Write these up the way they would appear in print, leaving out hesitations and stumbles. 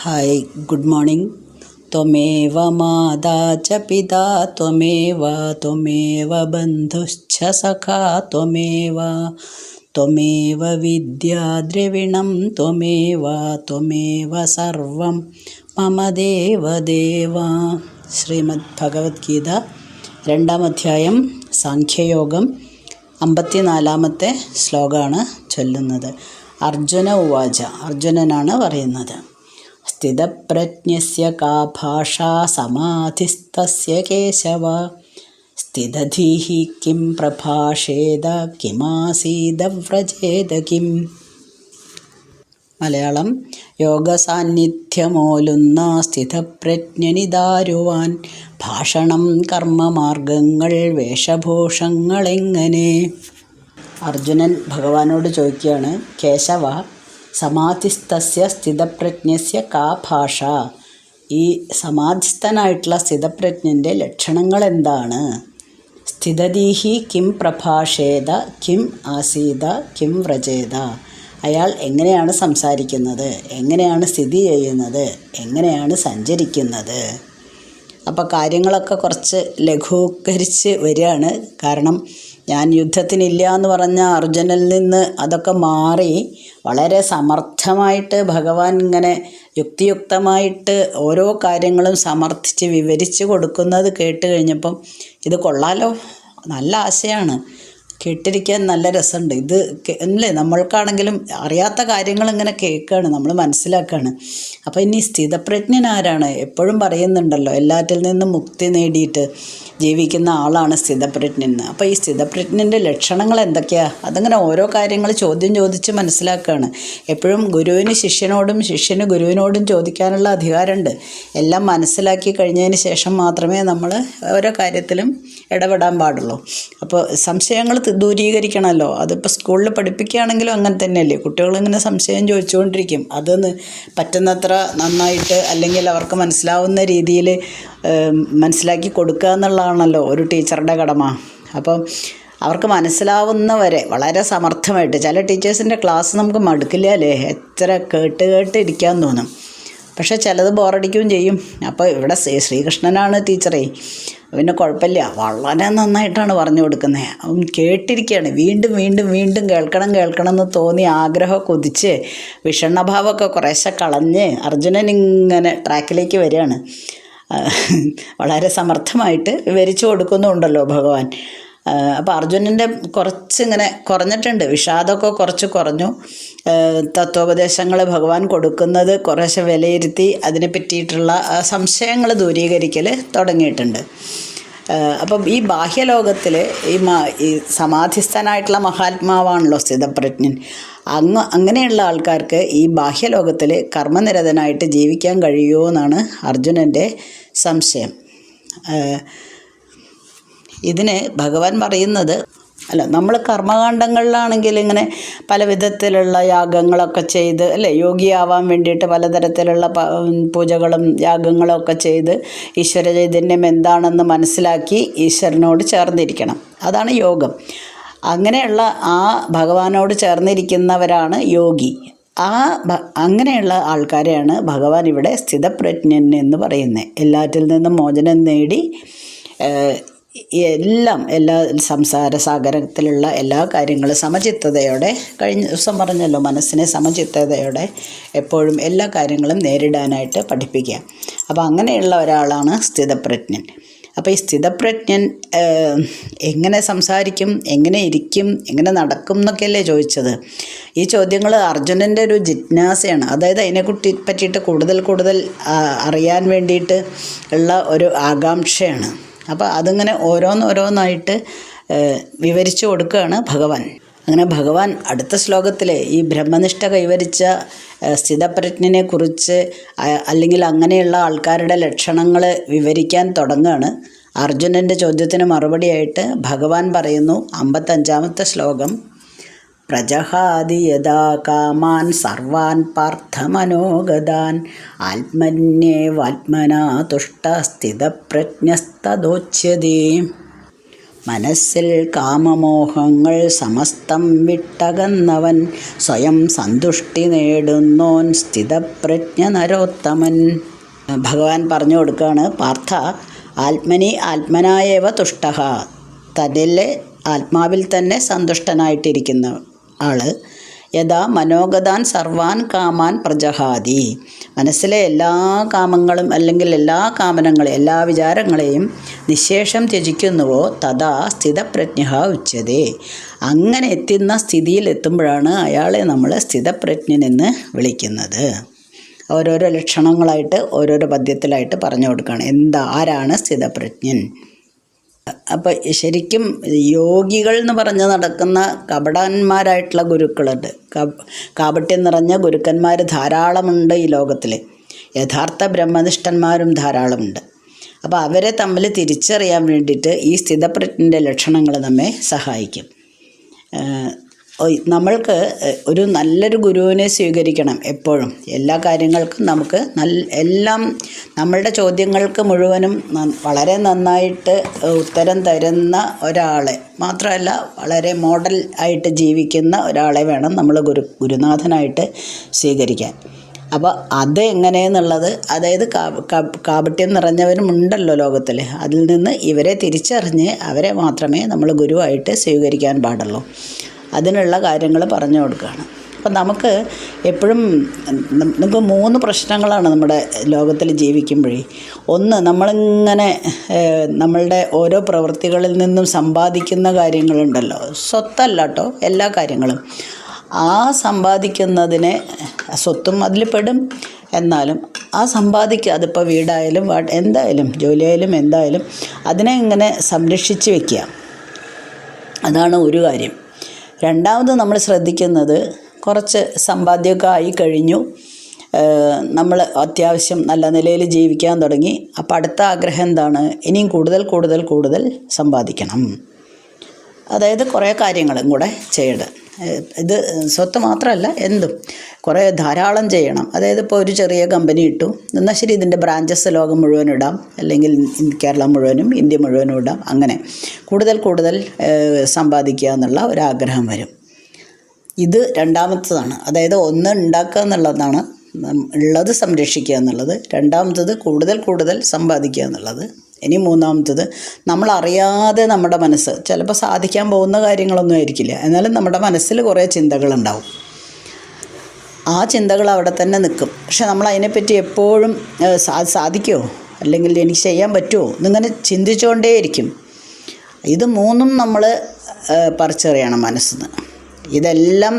Hi good morning. त्वमेव माता च पिता त्वमेव त्वमेव बन्धुश्च सखा त्वमेव त्वमेव विद्या द्रविणं त्वमेव त्वमेव सर्वं मम देवदेव। ശ്രീമദ് ഭഗവത്ഗീത 2-ാം അധ്യായം സാഖ്യയോഗം 54-ാമത്തെ ശ്ലോകമാണ് ചൊല്ലുന്നത്. അർജുന ഉവാച, അർജുനനാണ് പറയുന്നത്. സ്ഥിതപ്രജ്ഞസ്യ കാ ഭാഷാ സമാധിസ്ഥസ്യ കേശവ സ്ഥിതധീഃ കിം പ്രഭാഷേത കിമാസീദ വ്രജേത കിം. മലയാളം: യോഗസാന്നിധ്യമോലുന്ന സ്ഥിതപ്രജ്ഞനിതാരുവാൻ ഭാഷണം കർമ്മമാർഗങ്ങൾ വേഷഭൂഷങ്ങളെങ്ങനെ. അർജുനൻ ഭഗവാനോട് ചോദിക്കുകയാണ്, കേശവ, സമാധിസ്ഥസ്യ സ്ഥിതപ്രജ്ഞസ്യ കാ ഭാഷ, ഈ സമാധിസ്ഥനായിട്ടുള്ള സ്ഥിതപ്രജ്ഞൻ്റെ ലക്ഷണങ്ങൾ എന്താണ്? സ്ഥിതധീഃ കിം പ്രഭാഷേത കിം ആസീത കിം വ്രജേത. അയാൾ എങ്ങനെയാണ് സംസാരിക്കുന്നത്, എങ്ങനെയാണ് സ്ഥിതി ചെയ്യുന്നത്, എങ്ങനെയാണ് സഞ്ചരിക്കുന്നത്? അപ്പോൾ കാര്യങ്ങളൊക്കെ കുറച്ച് ലഘൂകരിച്ച് വരികയാണ്. കാരണം ഞാൻ യുദ്ധത്തിനില്ല എന്ന് പറഞ്ഞ അർജുനനിൽ നിന്ന് അതൊക്കെ മാറി വളരെ സമർത്ഥമായിട്ട് ഭഗവാൻ ഇങ്ങനെ യുക്തിയുക്തമായിട്ട് ഓരോ കാര്യങ്ങളും സമർത്ഥിച്ച് വിവരിച്ച് കൊടുക്കുന്നത് കേട്ട് കഴിഞ്ഞപ്പം ഇത് കൊള്ളാലോ, നല്ല ആശയമാണ്, കേട്ടിരിക്കാൻ നല്ല രസമുണ്ട്. ഇത് അല്ലേ, നമ്മൾക്കാണെങ്കിലും അറിയാത്ത കാര്യങ്ങൾ ഇങ്ങനെ കേൾക്കുകയാണ്, നമ്മൾ മനസ്സിലാക്കുകയാണ്. അപ്പോൾ ഇനി സ്ഥിതപ്രജ്ഞനാരാണ്? എപ്പോഴും പറയുന്നുണ്ടല്ലോ, എല്ലാറ്റിൽ നിന്നും മുക്തി നേടിയിട്ട് ജീവിക്കുന്ന ആളാണ് സ്ഥിതപ്രജ്ഞൻ. അപ്പോൾ ഈ സ്ഥിതപ്രജ്ഞൻ്റെ ലക്ഷണങ്ങൾ എന്തൊക്കെയാണ്? അതങ്ങനെ ഓരോ കാര്യങ്ങൾ ചോദ്യം ചോദിച്ച് മനസ്സിലാക്കുകയാണ്. എപ്പോഴും ഗുരുവിന് ശിഷ്യനോടും ശിഷ്യന് ഗുരുവിനോടും ചോദിക്കാനുള്ള അധികാരമുണ്ട്. എല്ലാം മനസ്സിലാക്കി കഴിഞ്ഞതിന് ശേഷം മാത്രമേ നമ്മൾ ഓരോ കാര്യത്തിലും ഇടപെടാൻ പാടുള്ളൂ. അപ്പോൾ സംശയങ്ങൾ ദൂരീകരിക്കണമല്ലോ. അതിപ്പോൾ സ്കൂളിൽ പഠിപ്പിക്കുകയാണെങ്കിലും അങ്ങനെ തന്നെയല്ലേ, കുട്ടികളിങ്ങനെ സംശയം ചോദിച്ചുകൊണ്ടിരിക്കും. അതൊന്ന് പറ്റുന്നത്ര നന്നായിട്ട് അല്ലെങ്കിൽ അവർക്ക് മനസ്സിലാവുന്ന രീതിയിൽ മനസ്സിലാക്കി കൊടുക്കുക എന്നുള്ളതാണല്ലോ ഒരു ടീച്ചറുടെ കടമ. അപ്പം അവർക്ക് മനസ്സിലാവുന്നവരെ വളരെ സമർത്ഥമായിട്ട്, ചില ടീച്ചേഴ്സിൻ്റെ ക്ലാസ് നമുക്ക് മടുക്കില്ല അല്ലേ, എത്ര കേട്ട് ഇരിക്കാൻ തോന്നും. പക്ഷേ ചിലത് ബോറടിക്കുകയും ചെയ്യും. അപ്പോൾ ഇവിടെ ശ്രീകൃഷ്ണനാണ് ടീച്ചറേ, പിന്നെ കുഴപ്പമില്ല, വളരെ നന്നായിട്ടാണ് പറഞ്ഞു കൊടുക്കുന്നത്. അവൻ കേട്ടിരിക്കുകയാണ്, വീണ്ടും വീണ്ടും വീണ്ടും കേൾക്കണം എന്ന് തോന്നി ആഗ്രഹം കൊതിച്ച് വിഷണ്ണഭാവമൊക്കെ കുറേശ്ശെ കളഞ്ഞ് അർജുനൻ ഇങ്ങനെ ട്രാക്കിലേക്ക് വരികയാണ്. വളരെ സമർത്ഥമായിട്ട് വിവരിച്ചു കൊടുക്കുന്നുണ്ടല്ലോ ഭഗവാൻ. അപ്പോൾ അർജുനൻ്റെ കുറച്ചിങ്ങനെ കുറഞ്ഞിട്ടുണ്ട്, വിഷാദമൊക്കെ കുറച്ച് കുറഞ്ഞു. തത്വോപദേശങ്ങൾ ഭഗവാൻ കൊടുക്കുന്നത് കുറേശ്ശെ വിലയിരുത്തി അതിനെ പറ്റിയിട്ടുള്ള സംശയങ്ങൾ ദൂരീകരിക്കൽ തുടങ്ങിയിട്ടുണ്ട്. അപ്പം ഈ ബാഹ്യലോകത്തിൽ ഈ സമാധിസ്ഥനായിട്ടുള്ള മഹാത്മാവാണല്ലോ സ്ഥിതപ്രജ്ഞൻ. അങ്ങനെയുള്ള ആൾക്കാർക്ക് ഈ ബാഹ്യലോകത്തിൽ കർമ്മനിരതനായിട്ട് ജീവിക്കാൻ കഴിയുമോ എന്നാണ് അർജുനൻ്റെ സംശയം. ഇതിന് ഭഗവാൻ പറയുന്നത്, അല്ല, നമ്മൾ കർമ്മകാണ്ഡങ്ങളിലാണെങ്കിൽ ഇങ്ങനെ പല വിധത്തിലുള്ള യാഗങ്ങളൊക്കെ ചെയ്ത് അല്ലേ, യോഗിയാവാൻ വേണ്ടിയിട്ട് പലതരത്തിലുള്ള പൂജകളും യാഗങ്ങളും ഒക്കെ ചെയ്ത് ഈശ്വര ചൈതന്യം എന്താണെന്ന് മനസ്സിലാക്കി ഈശ്വരനോട് ചേർന്നിരിക്കണം. അതാണ് യോഗം. അങ്ങനെയുള്ള ആ ഭഗവാനോട് ചേർന്നിരിക്കുന്നവരാണ് യോഗി. അങ്ങനെയുള്ള ആൾക്കാരെയാണ് ഭഗവാൻ ഇവിടെ സ്ഥിതപ്രജ്ഞൻ എന്ന് പറയുന്നത്. എല്ലാറ്റിൽ നിന്നും മോചനം നേടി എല്ലാ സംസാര സാഗരത്തിലുള്ള എല്ലാ കാര്യങ്ങളും സമചിത്തതയോടെ, കഴിഞ്ഞ ദിവസം പറഞ്ഞല്ലോ, മനസ്സിനെ സമചിത്തതയോടെ എപ്പോഴും എല്ലാ കാര്യങ്ങളും നേരിടാനായിട്ട് പഠിപ്പിക്കുക. അപ്പോൾ അങ്ങനെയുള്ള ഒരാളാണ് സ്ഥിതപ്രജ്ഞൻ. അപ്പോൾ ഈ സ്ഥിതപ്രജ്ഞൻ എങ്ങനെ സംസാരിക്കും, എങ്ങനെ ഇരിക്കും, എങ്ങനെ നടക്കും എന്നൊക്കെയല്ലേ ചോദിച്ചത്. ഈ ചോദ്യങ്ങൾ അർജുനൻ്റെ ഒരു ജിജ്ഞാസയാണ്. അതായത് അതിനെക്കുറിച്ച് പറ്റിയിട്ട് കൂടുതൽ അറിയാൻ വേണ്ടിയിട്ട് ഉള്ള ഒരു ആകാംക്ഷയാണ്. അപ്പോൾ അതിങ്ങനെ ഓരോന്നായിട്ട് വിവരിച്ചു കൊടുക്കുകയാണ് ഭഗവാൻ. അങ്ങനെ ഭഗവാൻ അടുത്ത ശ്ലോകത്തിൽ ഈ ബ്രഹ്മനിഷ്ഠ കൈവരിച്ച സ്ഥിതപ്രജ്ഞനെ കുറിച്ച് അല്ലെങ്കിൽ അങ്ങനെയുള്ള ആൾക്കാരുടെ ലക്ഷണങ്ങൾ വിവരിക്കാൻ തുടങ്ങുകയാണ്. അർജുനൻ്റെ ചോദ്യത്തിന് മറുപടിയായിട്ട് ഭഗവാൻ പറയുന്നു, 55-ാമത്തെ ശ്ലോകം: പ്രജഹാതി യഥാ കാമാൻ സർവാൻ പാർത്ഥമനോഗതാൻ ആത്മന്യേവാത്മനാ തുഷ്ട സ്ഥിതപ്രജ്ഞസ്തദോച്യതേ. മനസ്സിൽ കാമമോഹങ്ങൾ സമസ്തം വിട്ടകന്നവൻ സ്വയം സന്തുഷ്ടി നേടുന്നോൻ സ്ഥിതപ്രജ്ഞ നരോത്തമൻ. ഭഗവാൻ പറഞ്ഞു കൊടുക്കുകയാണ്, പാർത്ഥ ആത്മനി ആത്മനായേവ തുഷ്ടഃ, തന്നിലെ ആത്മാവിൽ തന്നെ സന്തുഷ്ടനായിട്ടിരിക്കുന്ന ആള് യഥാ മനോഗതാൻ സർവാൻ കാമാൻ പ്രജഹാതി, മനസ്സിലെ എല്ലാ കാമങ്ങളും അല്ലെങ്കിൽ എല്ലാ കാമനങ്ങളെയും എല്ലാ വിചാരങ്ങളെയും നിശേഷം ത്യജിക്കുന്നുവോ തഥാ സ്ഥിതപ്രജ്ഞ ഉച്യതേ. അങ്ങനെ എത്തുന്ന സ്ഥിതിയിൽ എത്തുമ്പോഴാണ് അയാളെ നമ്മൾ സ്ഥിതപ്രജ്ഞനെന്ന് വിളിക്കുന്നത്. ഓരോരോ ലക്ഷണങ്ങളായിട്ട് ഓരോരോ പദ്യത്തിലായിട്ട് പറഞ്ഞു കൊടുക്കുകയാണ് ആരാണ് സ്ഥിതപ്രജ്ഞൻ. അപ്പോൾ ശരിക്കും യോഗികൾ എന്ന് പറഞ്ഞ് നടക്കുന്ന കപടന്മാരായിട്ടുള്ള ഗുരുക്കളുണ്ട്. കാപട്യം നിറഞ്ഞ ഗുരുക്കന്മാർ ധാരാളമുണ്ട് ഈ ലോകത്തിൽ. യഥാർത്ഥ ബ്രഹ്മനിഷ്ഠന്മാരും ധാരാളമുണ്ട്. അപ്പോൾ അവരെ തമ്മിൽ തിരിച്ചറിയാൻ വേണ്ടിയിട്ട് ഈ സ്ഥിതപ്രജ്ഞൻ്റെ ലക്ഷണങ്ങൾ നമ്മെ സഹായിക്കും. നമ്മൾക്ക് ഒരു നല്ലൊരു ഗുരുവിനെ സ്വീകരിക്കണം എപ്പോഴും. എല്ലാ കാര്യങ്ങൾക്കും നമുക്ക് എല്ലാം നമ്മളുടെ ചോദ്യങ്ങൾക്ക് മുഴുവനും വളരെ നന്നായിട്ട് ഉത്തരം തരുന്ന ഒരാളെ മാത്രമല്ല, വളരെ മോഡൽ ആയിട്ട് ജീവിക്കുന്ന ഒരാളെ വേണം നമ്മൾ ഗുരുനാഥനായിട്ട് സ്വീകരിക്കാൻ. അപ്പോൾ അത് എങ്ങനെയെന്നുള്ളത്, അതായത് കാപട്യം നിറഞ്ഞവരുമുണ്ടല്ലോ ലോകത്തിൽ, അതിൽ നിന്ന് ഇവരെ തിരിച്ചറിഞ്ഞ് അവരെ മാത്രമേ നമ്മൾ ഗുരുവായിട്ട് സ്വീകരിക്കാൻ പാടുള്ളൂ. അതിനുള്ള കാര്യങ്ങൾ പറഞ്ഞു കൊടുക്കുകയാണ്. അപ്പം നമുക്ക് എപ്പോഴും നമുക്ക് 3 പ്രശ്നങ്ങളാണ് നമ്മുടെ ലോകത്തിൽ ജീവിക്കുമ്പോഴേ. ഒന്ന്, നമ്മളിങ്ങനെ നമ്മളുടെ ഓരോ പ്രവൃത്തികളിൽ നിന്നും സമ്പാദിക്കുന്ന കാര്യങ്ങളുണ്ടല്ലോ, സ്വത്തല്ല കേട്ടോ, എല്ലാ കാര്യങ്ങളും. ആ സമ്പാദിക്കുന്നതിനെ, സ്വത്തും അതിൽ പെടും, എന്നാലും ആ അതിപ്പോൾ വീടായാലും എന്തായാലും ജോലിയായാലും എന്തായാലും അതിനെ ഇങ്ങനെ സംരക്ഷിച്ച് വയ്ക്കുക, അതാണ് ഒരു കാര്യം. രണ്ടാമത് നമ്മൾ ശ്രദ്ധിക്കുന്നത്, കുറച്ച് സമ്പാദ്യമൊക്കെ ആയി കഴിഞ്ഞു, നമ്മൾ അത്യാവശ്യം നല്ല നിലയിൽ ജീവിക്കാൻ തുടങ്ങി. അപ്പോൾ അടുത്ത ആഗ്രഹം എന്താണ്? ഇനിയും കൂടുതൽ സമ്പാദിക്കണം. അതായത് കുറേ കാര്യങ്ങളും കൂടെ ചെയ്യണം. ഇത് സ്വത്ത് മാത്രമല്ല, എന്തും ധാരാളം ചെയ്യണം. അതായത് ഇപ്പോൾ ഒരു ചെറിയ കമ്പനി ഇട്ടു, എന്നാൽ ശരി, ഇതിൻ്റെ ബ്രാഞ്ചസ് ലോകം മുഴുവൻ ഇടാം, അല്ലെങ്കിൽ കേരളം മുഴുവനും ഇന്ത്യ മുഴുവനും ഇടാം. അങ്ങനെ കൂടുതൽ സമ്പാദിക്കുക എന്നുള്ള ഒരാഗ്രഹം വരും. ഇത് രണ്ടാമത്തതാണ്. അതായത് ഒന്ന് ഉണ്ടാക്കുക എന്നുള്ളതാണ്, ഉള്ളത് സംരക്ഷിക്കുക എന്നുള്ളത്. രണ്ടാമത്തത് കൂടുതൽ സമ്പാദിക്കുക എന്നുള്ളത്. ഇനി മൂന്നാമത്തത്, നമ്മളറിയാതെ നമ്മുടെ മനസ്സ് ചിലപ്പോൾ സാധിക്കാൻ പോകുന്ന കാര്യങ്ങളൊന്നും ആയിരിക്കില്ല, എന്നാലും നമ്മുടെ മനസ്സിൽ കുറേ ചിന്തകളുണ്ടാവും. ആ ചിന്തകൾ അവിടെ തന്നെ നിൽക്കും. പക്ഷെ നമ്മൾ അതിനെപ്പറ്റി എപ്പോഴും സാധിക്കുമോ, അല്ലെങ്കിൽ എനിക്ക് ചെയ്യാൻ പറ്റുമോ എന്നിങ്ങനെ ചിന്തിച്ചുകൊണ്ടേയിരിക്കും. ഇത് 3ഉം നമ്മൾ പറിച്ചെറിയണം മനസ്സിൽ നിന്ന്. ഇതെല്ലാം,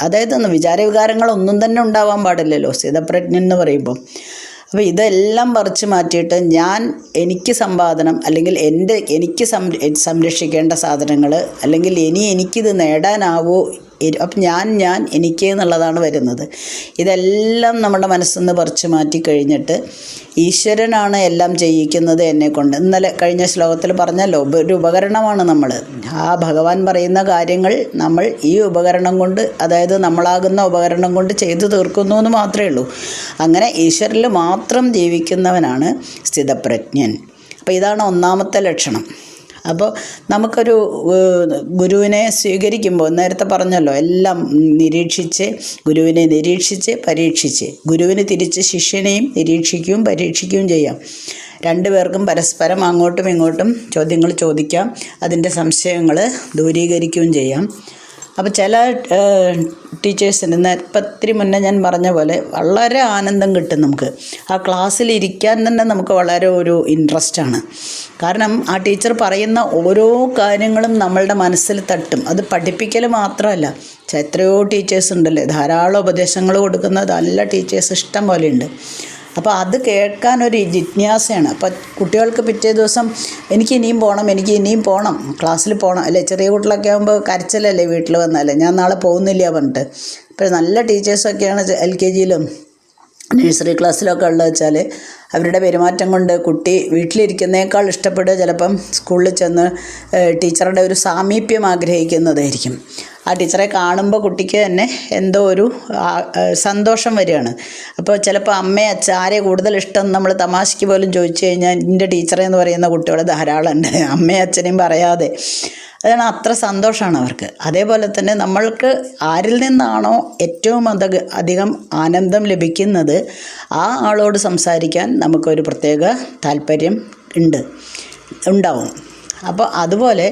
അതായത് വിചാരവികാരങ്ങളൊന്നും തന്നെ ഉണ്ടാവാൻ പാടില്ലല്ലോ സ്ഥിതപ്രജ്ഞൻ എന്ന് പറയുമ്പോൾ. അപ്പോൾ ഇതെല്ലാം പറിച്ച് മാറ്റിയിട്ട് എനിക്ക് സമ്പാദനം, അല്ലെങ്കിൽ എനിക്ക് സംരക്ഷിക്കേണ്ട സാധനങ്ങൾ, അല്ലെങ്കിൽ എനിക്കിത് നേടാനാവോ, അപ്പം ഞാൻ എനിക്ക് എന്നുള്ളതാണ് വരുന്നത്. ഇതെല്ലാം നമ്മുടെ മനസ്സിൽ നിന്ന് പറിച്ച് മാറ്റി കഴിഞ്ഞിട്ട് ഈശ്വരനാണ് എല്ലാം ചെയ്യിക്കുന്നത് എന്നെക്കൊണ്ട്. ഇന്നലെ കഴിഞ്ഞ ശ്ലോകത്തിൽ പറഞ്ഞല്ലോ, ഒരു ഉപകരണമാണ് നമ്മൾ. ആ ഭഗവാൻ പറയുന്ന കാര്യങ്ങൾ നമ്മൾ ഈ ഉപകരണം കൊണ്ട്, അതായത് നമ്മളാകുന്ന ഉപകരണം കൊണ്ട് ചെയ്തു തീർക്കുന്നു എന്ന് മാത്രമേ ഉള്ളൂ. അങ്ങനെ ഈശ്വരനിൽ മാത്രം ജീവിക്കുന്നവനാണ് സ്ഥിതപ്രജ്ഞൻ. അപ്പോൾ ഇതാണ് ഒന്നാമത്തെ ലക്ഷണം. അപ്പോൾ നമുക്കൊരു ഗുരുവിനെ സ്വീകരിക്കുമ്പോൾ നേരത്തെ പറഞ്ഞല്ലോ, എല്ലാം ഗുരുവിനെ നിരീക്ഷിച്ച് പരീക്ഷിച്ച്, ഗുരുവിന് തിരിച്ച് ശിഷ്യനെയും നിരീക്ഷിക്കുകയും പരീക്ഷിക്കുകയും ചെയ്യാം. രണ്ടുപേർക്കും പരസ്പരം അങ്ങോട്ടും ഇങ്ങോട്ടും ചോദ്യങ്ങൾ ചോദിക്കാം, അതിൻ്റെ സംശയങ്ങൾ ദൂരീകരിക്കുകയും ചെയ്യാം. അപ്പോൾ ചില ടീച്ചേഴ്സിന് ഇത്തിരി മുന്നേ ഞാൻ പറഞ്ഞ പോലെ വളരെ ആനന്ദം കിട്ടും നമുക്ക്. ആ ക്ലാസ്സിൽ ഇരിക്കാൻ തന്നെ നമുക്ക് വളരെ ഒരു ഇൻട്രസ്റ്റാണ്. കാരണം ആ ടീച്ചർ പറയുന്ന ഓരോ കാര്യങ്ങളും നമ്മളുടെ മനസ്സിൽ തട്ടും. അത് പഠിപ്പിക്കൽ മാത്രമല്ല, എത്രയോ ടീച്ചേഴ്സ് ഉണ്ടല്ലേ, ധാരാളം ഉപദേശങ്ങൾ കൊടുക്കുന്ന നല്ല ടീച്ചേഴ്സ് ഇഷ്ടം പോലെയുണ്ട്. അപ്പോൾ അത് കേൾക്കാനൊരു ജിജ്ഞാസയാണ്. അപ്പോൾ കുട്ടികൾക്ക് പിറ്റേ ദിവസം എനിക്ക് ഇനിയും പോകണം, ക്ലാസ്സിൽ പോകണം. അല്ലേ, ചെറിയ കുട്ടികളൊക്കെ ആകുമ്പോൾ കരച്ചിലല്ലേ വീട്ടിൽ വന്നാലേ, ഞാൻ നാളെ പോകുന്നില്ല പറഞ്ഞിട്ട്. ഇപ്പോൾ നല്ല ടീച്ചേഴ്സൊക്കെയാണ് LKG-യിലും നഴ്സറി ക്ലാസ്സിലൊക്കെ ഉള്ളത് വെച്ചാൽ അവരുടെ പെരുമാറ്റം കൊണ്ട് കുട്ടി വീട്ടിലിരിക്കുന്നേക്കാൾ ഇഷ്ടപ്പെടുക ചിലപ്പം സ്കൂളിൽ ചെന്ന് ടീച്ചറുടെ ഒരു സാമീപ്യം ആഗ്രഹിക്കുന്നതായിരിക്കും. ആ ടീച്ചറെ കാണുമ്പോൾ കുട്ടിക്ക് തന്നെ എന്തോ ഒരു സന്തോഷം വരികയാണ്. അപ്പോൾ ചിലപ്പോൾ അമ്മയെ അച്ഛൻ ആരെ കൂടുതൽ ഇഷ്ടം നമ്മൾ തമാശയ്ക്ക് പോലും ചോദിച്ചു കഴിഞ്ഞാൽ എൻ്റെ ടീച്ചറെ എന്ന് പറയുന്ന കുട്ടികൾ ധാരാളമുണ്ട്, അമ്മയും അച്ഛനെയും പറയാതെ. അതാണ്, അത്ര സന്തോഷമാണ് അവർക്ക്. അതേപോലെ തന്നെ നമ്മൾക്ക് ആരിൽ നിന്നാണോ ഏറ്റവും അധികം ആനന്ദം ലഭിക്കുന്നത് ആ ആളോട് സംസാരിക്കാൻ നമുക്കൊരു പ്രത്യേക താല്പര്യം ഉണ്ടാവും. അപ്പോൾ അതുപോലെ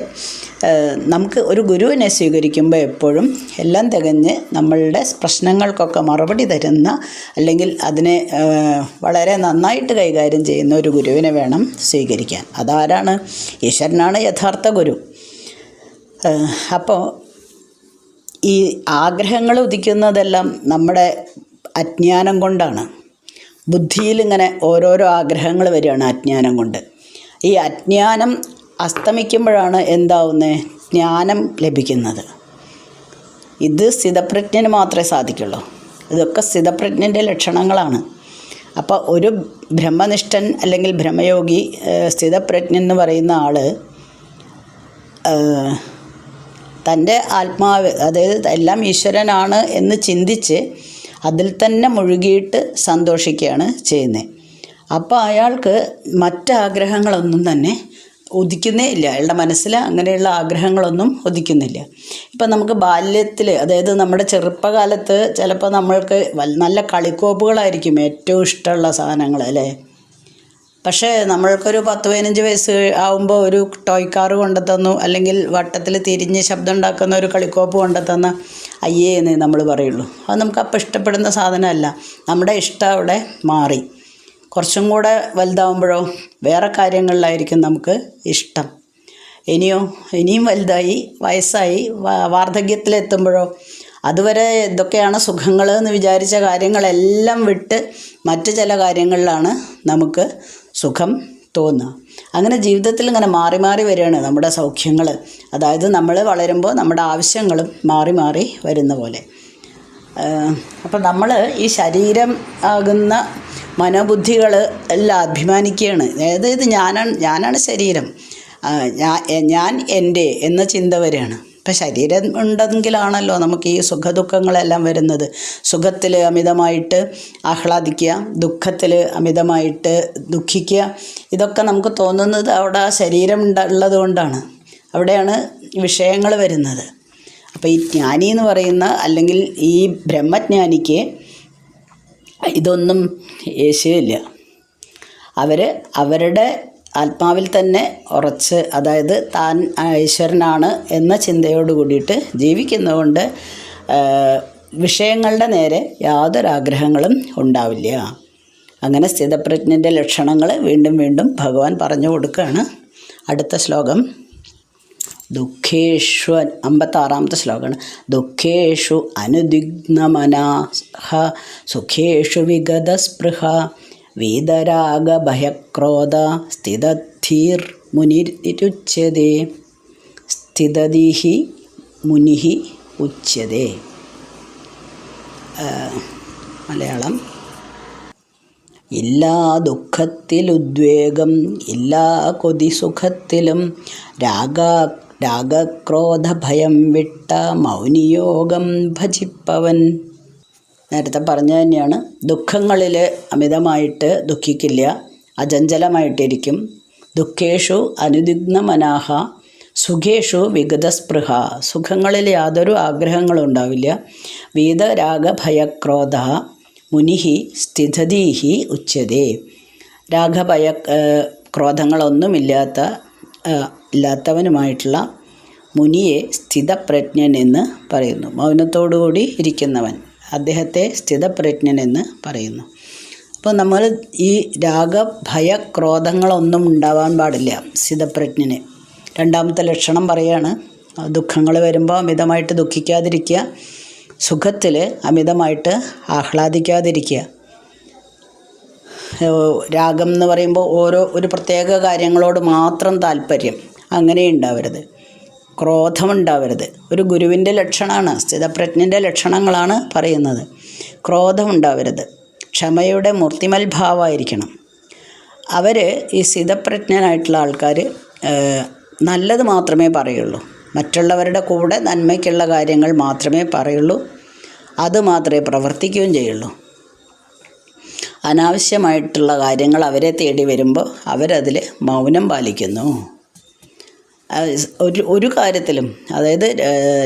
നമുക്ക് ഒരു ഗുരുവിനെ സ്വീകരിക്കുമ്പോൾ എപ്പോഴും എല്ലാം തികഞ്ഞ് നമ്മളുടെ പ്രശ്നങ്ങൾക്കൊക്കെ മറുപടി തരുന്ന, അല്ലെങ്കിൽ അതിനെ വളരെ നന്നായിട്ട് കൈകാര്യം ചെയ്യുന്ന ഒരു ഗുരുവിനെ വേണം സ്വീകരിക്കാൻ. അതാരാണ്? ഈശ്വരനാണ് യഥാർത്ഥ ഗുരു. അപ്പോൾ ഈ ആഗ്രഹങ്ങൾ ഉദിക്കുന്നതെല്ലാം നമ്മുടെ അജ്ഞാനം കൊണ്ടാണ്. ബുദ്ധിയിലിങ്ങനെ ഓരോരോ ആഗ്രഹങ്ങൾ വരികയാണ് അജ്ഞാനം കൊണ്ട്. ഈ അജ്ഞാനം അസ്തമിക്കുമ്പോഴാണ് എന്താവുന്നത്? ജ്ഞാനം ലഭിക്കുന്നത്. ഇത് സ്ഥിതപ്രജ്ഞന് മാത്രമേ സാധിക്കുള്ളൂ. ഇതൊക്കെ സ്ഥിതപ്രജ്ഞൻ്റെ ലക്ഷണങ്ങളാണ്. അപ്പോൾ ഒരു ബ്രഹ്മനിഷ്ഠൻ അല്ലെങ്കിൽ ബ്രഹ്മയോഗി, സ്ഥിതപ്രജ്ഞൻ എന്ന് പറയുന്ന ആൾ തൻ്റെ ആത്മാവ്, അതായത് എല്ലാം ഈശ്വരനാണ് എന്ന് ചിന്തിച്ച് അതിൽ തന്നെ മുഴുകിയിട്ട് സന്തോഷിക്കുകയാണ് ചെയ്യുന്നത്. അപ്പോൾ അയാൾക്ക് മറ്റാഗ്രഹങ്ങളൊന്നും തന്നെ ഉദിക്കുന്നേ ഇല്ല. അയാളുടെ മനസ്സിൽ അങ്ങനെയുള്ള ആഗ്രഹങ്ങളൊന്നും ഉദിക്കുന്നില്ല. ഇപ്പം നമുക്ക് ബാല്യത്തിൽ, അതായത് നമ്മുടെ ചെറുപ്പകാലത്ത് ചിലപ്പോൾ നമ്മൾക്ക് നല്ല കളിക്കോപ്പുകളായിരിക്കും ഏറ്റവും ഇഷ്ടമുള്ള സാധനങ്ങൾ, അല്ലേ? പക്ഷേ നമ്മൾക്കൊരു 10-15 വയസ്സ് ആകുമ്പോൾ ഒരു ടോയ് കാറ് കൊണ്ടുത്തന്നു, അല്ലെങ്കിൽ വട്ടത്തിൽ തിരിഞ്ഞ് ശബ്ദം ഉണ്ടാക്കുന്ന ഒരു കളിക്കോപ്പ് കൊണ്ടുത്തന്ന അയ്യേ എന്ന് നമ്മൾ പറയുള്ളൂ. അത് നമുക്ക് അപ്പം ഇഷ്ടപ്പെടുന്ന സാധനമല്ല. നമ്മുടെ ഇഷ്ടം അവിടെ മാറി. കുറച്ചും കൂടെ വലുതാവുമ്പോഴോ വേറെ കാര്യങ്ങളിലായിരിക്കും നമുക്ക് ഇഷ്ടം. ഇനിയും വലുതായി, വയസ്സായി, വാർദ്ധക്യത്തിലെത്തുമ്പോഴോ അതുവരെ ഇതൊക്കെയാണ് സുഖങ്ങൾ എന്ന് വിചാരിച്ച കാര്യങ്ങളെല്ലാം വിട്ട് മറ്റ് ചില കാര്യങ്ങളിലാണ് നമുക്ക് സുഖം തോന്നുക. അങ്ങനെ ജീവിതത്തിൽ ഇങ്ങനെ മാറി മാറി വരികയാണ് നമ്മുടെ സൗഖ്യങ്ങൾ. അതായത് നമ്മൾ വളരുമ്പോൾ നമ്മുടെ ആവശ്യങ്ങളും മാറി മാറി വരുന്ന പോലെ. അപ്പം നമ്മൾ ഈ ശരീരം ആകുന്ന മനോബുദ്ധികൾ എല്ലാം അഭിമാനിക്കുകയാണ്. അതായത് ഞാനാണ് ശരീരം, ഞാൻ എൻ്റെ എന്ന ചിന്ത വരികയാണ്. ഇപ്പം ശരീരം ഉണ്ടെങ്കിലാണല്ലോ നമുക്ക് ഈ സുഖദുഃഖങ്ങളെല്ലാം വരുന്നത്. സുഖത്തിൽ അമിതമായിട്ട് ആഹ്ലാദിക്കുക, ദുഃഖത്തിൽ അമിതമായിട്ട് ദുഃഖിക്കുക, ഇതൊക്കെ നമുക്ക് തോന്നുന്നത് അവിടെ ആ ശരീരം ഉള്ളത് കൊണ്ടാണ്. അവിടെയാണ് വിഷയങ്ങൾ വരുന്നത്. അപ്പോൾ ഈ ജ്ഞാനി എന്ന് പറയുന്ന, അല്ലെങ്കിൽ ഈ ബ്രഹ്മജ്ഞാനിക്ക് ഇതൊന്നും ഏശയില്ല. അവരുടെ ആത്മാവിൽ തന്നെ ഉറച്ച്, അതായത് താൻ ഈശ്വരനാണ് എന്ന ചിന്തയോട് കൂടിയിട്ട് ജീവിക്കുന്നതുകൊണ്ട് വിഷയങ്ങളുടെ നേരെ യാതൊരു ആഗ്രഹങ്ങളും ഉണ്ടാവില്ല. അങ്ങനെ സ്ഥിതപ്രജ്ഞൻ്റെ ലക്ഷണങ്ങൾ വീണ്ടും വീണ്ടും ഭഗവാൻ പറഞ്ഞു കൊടുക്കുകയാണ്. അടുത്ത ശ്ലോകം ദുഃഖേഷു, 56-ാമത്തെ ശ്ലോകമാണ്. ദുഃഖേഷു അനുദിഗ്നമനാഃ സുഖേഷു വിഗതസ്പൃഹ വീതരാഗഭയക്രോധ സ്ഥിതധീർ മുനിരുച്യതേ. സ്ഥിതധീഹി മുനിഹി ഉച്യതേ. മലയാളം: ഇല്ലാ ദുഃഖത്തിലുദ്വേഗം, ഇല്ലാ കൊതി സുഖത്തിലും, രാഗക്രോധഭയം വിട്ട മൗനിയോഗം ഭജിപ്പവൻ. നേരത്തെ പറഞ്ഞു തന്നെയാണ്. ദുഃഖങ്ങളിൽ അമിതമായിട്ട് ദുഃഖിക്കില്ല, അചഞ്ചലമായിട്ടിരിക്കും. ദുഃഖേഷു അനുദിഗ്നമനാഃ സുഖേഷു വിഗതസ്പൃഹ, സുഖങ്ങളിൽ യാതൊരു ആഗ്രഹങ്ങളും ഉണ്ടാവില്ല. വീതരാഗഭയക്രോധ മുനിഹി സ്ഥിതധീഹി ഉച്യതേ. രാഗഭയ ക്രോധങ്ങളൊന്നുമില്ലാത്തവനുമായിട്ടുള്ള മുനിയെ സ്ഥിതപ്രജ്ഞൻ എന്ന് പറയുന്നു. മൗനത്തോടുകൂടി ഇരിക്കുന്നവൻ, അദ്ദേഹത്തെ സ്ഥിതപ്രജ്ഞൻ എന്ന് പറയുന്നു. അപ്പോൾ നമ്മൾ ഈ രാഗഭയക്രോധങ്ങളൊന്നും ഉണ്ടാവാൻ പാടില്ല സ്ഥിതപ്രജ്ഞന്. രണ്ടാമത്തെ ലക്ഷണം പറയാണ്, ദുഃഖങ്ങൾ വരുമ്പോൾ അമിതമായിട്ട് ദുഃഖിക്കാതിരിക്കുക, സുഖത്തിൽ അമിതമായിട്ട് ആഹ്ലാദിക്കാതിരിക്കുക. രാഗം എന്ന് പറയുമ്പോൾ ഒരു പ്രത്യേക കാര്യങ്ങളോട് മാത്രം താല്പര്യം, അങ്ങനെ ഉണ്ടാവരുത്. ക്രോധമുണ്ടാവരുത്. ഒരു ഗുരുവിൻ്റെ ലക്ഷണമാണ്, സ്ഥിതപ്രജ്ഞൻ്റെ ലക്ഷണങ്ങളാണ് പറയുന്നത്. ക്രോധമുണ്ടാവരുത്, ക്ഷമയുടെ മൂർത്തിമൽ ഭാവമായിരിക്കണം. അവർ ഈ സ്ഥിതപ്രജ്ഞനായിട്ടുള്ള ആൾക്കാർ നല്ലത് മാത്രമേ പറയുള്ളൂ. മറ്റുള്ളവരുടെ കൂടെ നന്മയ്ക്കുള്ള കാര്യങ്ങൾ മാത്രമേ പറയുള്ളൂ. അത് മാത്രമേ പ്രവർത്തിക്കുകയും ചെയ്യുള്ളൂ. അനാവശ്യമായിട്ടുള്ള കാര്യങ്ങൾ അവരെ തേടി വരുമ്പോൾ അവരതിൽ മൗനം പാലിക്കുന്നു. ഒരു കാര്യത്തിലും, അതായത്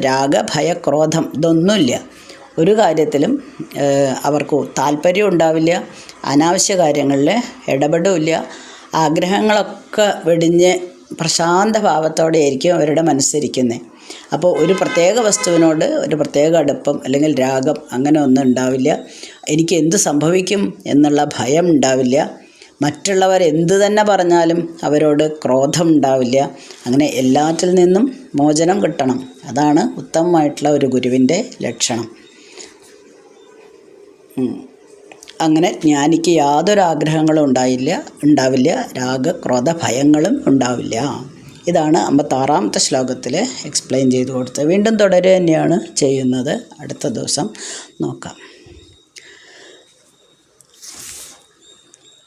രാഗ ഭയ ക്രോധം ഇതൊന്നുമില്ല, ഒരു കാര്യത്തിലും അവർക്ക് താല്പര്യം ഉണ്ടാവില്ല. അനാവശ്യ കാര്യങ്ങളിൽ ഇടപെടില്ല. ആഗ്രഹങ്ങളൊക്കെ വെടിഞ്ഞ് പ്രശാന്ത ഭാവത്തോടെ ആയിരിക്കും അവരുടെ മനസ്സിരിക്കുന്നത്. അപ്പോൾ ഒരു പ്രത്യേക വസ്തുവിനോട് ഒരു പ്രത്യേക അടുപ്പം അല്ലെങ്കിൽ രാഗം അങ്ങനെ ഒന്നും ഉണ്ടാവില്ല. എനിക്ക് എന്ത് സംഭവിക്കും എന്നുള്ള ഭയം ഉണ്ടാവില്ല. മറ്റുള്ളവർ എന്തു തന്നെ പറഞ്ഞാലും അവരോട് ക്രോധം ഉണ്ടാവില്ല. അങ്ങനെ എല്ലാറ്റിൽ നിന്നും മോചനം കിട്ടണം. അതാണ് ഉത്തമമായിട്ടുള്ള ഒരു ഗുരുവിൻ്റെ ലക്ഷണം. അങ്ങനെ ജ്ഞാനിക്ക് യാതൊരു ആഗ്രഹങ്ങളും ഉണ്ടാവില്ല. രാഗക്രോധ ഭയങ്ങളും ഉണ്ടാവില്ല. ഇതാണ് 56-ാമത്തെ ശ്ലോകത്തിൽ എക്സ്പ്ലെയിൻ ചെയ്ത് കൊടുത്തത്. വീണ്ടും തുടരുക തന്നെയാണ് ചെയ്യുന്നത്. അടുത്ത ദിവസം നോക്കാം.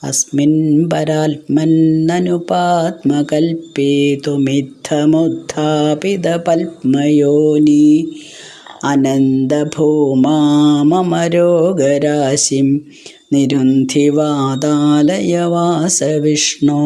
അസ്മിൻ പരാത്മന്നനുപാത്മകൽപ്പേതുമിത്തമുത്ഥാപിത പത്മയോനി അനന്തഭൂമാമരോഗരാശിം നിരുന്ധിവാതാലയവാസ വിഷ്ണോ.